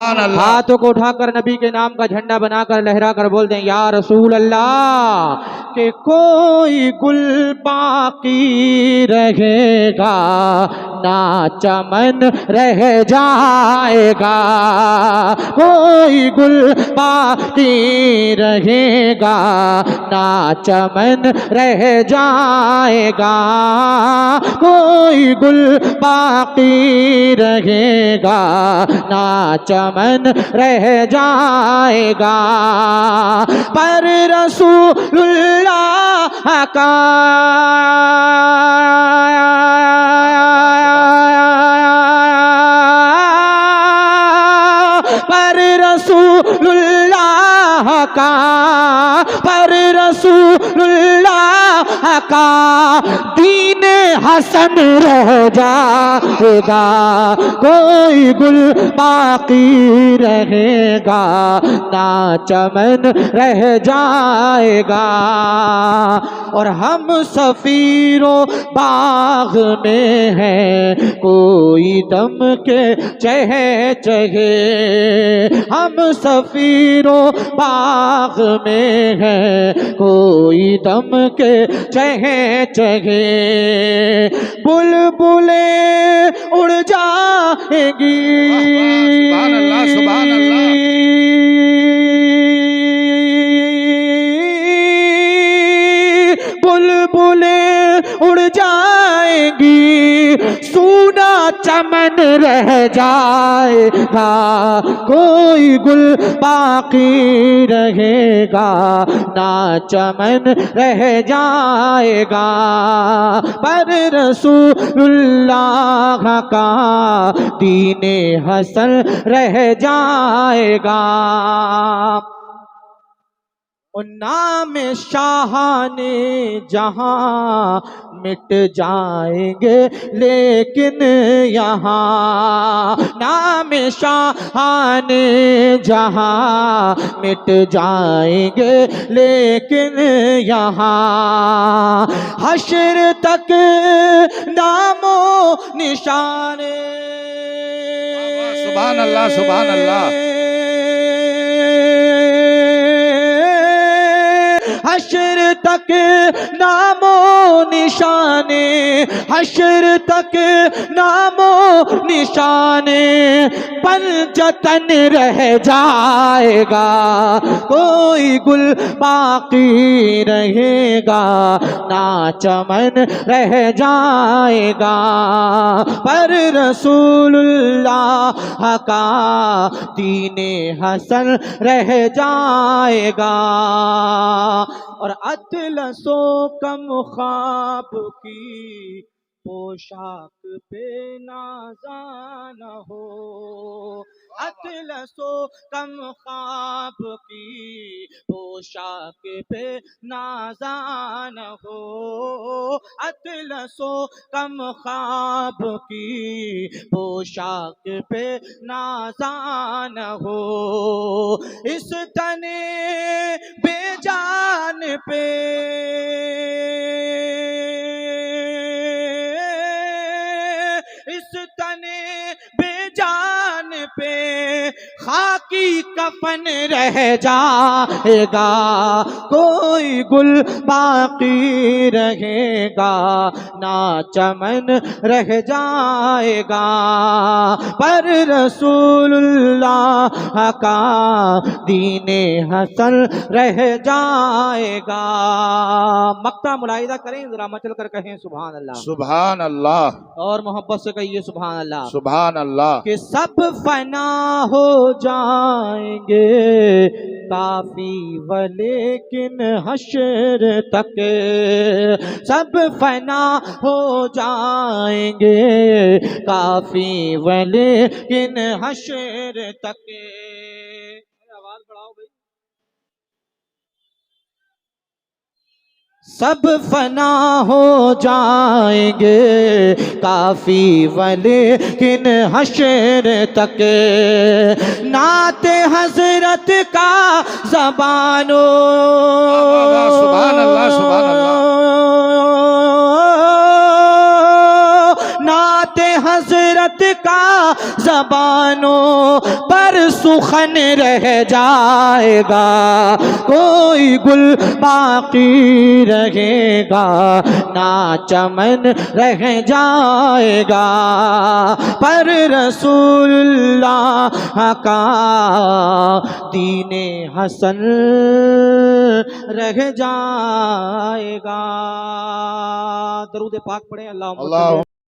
ہاتھوں کو اٹھا کر نبی کے نام کا جھنڈا بنا کر لہرا کر بول دیں یا رسول اللہ کہ کوئی گل باقی رہے گا نہ چمن رہ جائے گا، کوئی گل باقی رہے گا نہ چمن رہ جائے گا، کوئی گل باقی رہے گا نہ چمن رہ جائے گا، پر رسول اللہ کا پر رسول اللہ کا پر رسول اللہ کا دین حسن رہ جائے گا، کوئی گل باقی رہے گا نہ چمن رہ جائے گا، اور ہم سفیروں باغ میں ہیں کوئی دم کے چہے چہے، ہم سفیروں باغ میں ہیں کوئی دم کے چہے چہے، بلبلیں اڑ جائیں گی سبحان اللہ سبحان اللہ بلبلیں اڑ جائیں گی سونا چمن رہ جائے گا، کوئی گل باقی رہے گا نہ چمن رہ جائے گا، پر رسول اللہ کا دین حسن رہ جائے گا، نام شاہان جہاں مٹ جائیں گے لیکن یہاں، نام شاہان جہاں مٹ جائیں گے لیکن یہاں، حشر تک نام و نشان سبحان اللہ سبحان اللہ حشر تک نام و نشان، حشر تک نام و نشان پنجتن رہ جائے گا، کوئی گل باقی رہے گا نہ چمن رہ جائے گا، پر رسول اللہ کا دین حسن رہ جائے گا، اور اطلس و کم خواب کی پوشاک پہ نازاں نہ ہو، اطلس و کم خواب کی پوشاک پہ نازاں نہ ہو، اطلس و کم خواب کی پوشاک پہ نازاں نہ ہو، اس تن بے جان پہ اس تن بے جان پہ خاکی کفن رہ جائے گا، کوئی گل باقی رہے گا نہ چمن رہ جائے گا، پر رسول اللہ کا دین حسن رہ جائے گا، مقطع ملاحظہ کریں ذرا مچل کر کہیں سبحان اللہ سبحان اللہ، اور محبت سے کہیے سبحان اللہ، سبحان اللہ، کہ سب فنا ہو جائیں گے کافی ولیکن حشر تک، سب فنا ہو جائیں گے کافی ولیکن حشر تک، آواز بڑھاؤ بھائی، سب فنا ہو جائیں گے کافی ولیکن حشر تک، نعت حضرت کا زبانو سبحان اللہ سبحان اللہ، نعت حضرت کا زبانوں پر سخن رہ جائے گا، کوئی گل باقی رہے گا نہ چمن رہ جائے گا، پر رسول اللہ کا دین حسن رہ جائے گا۔ درود پاک پڑھیں، اللہم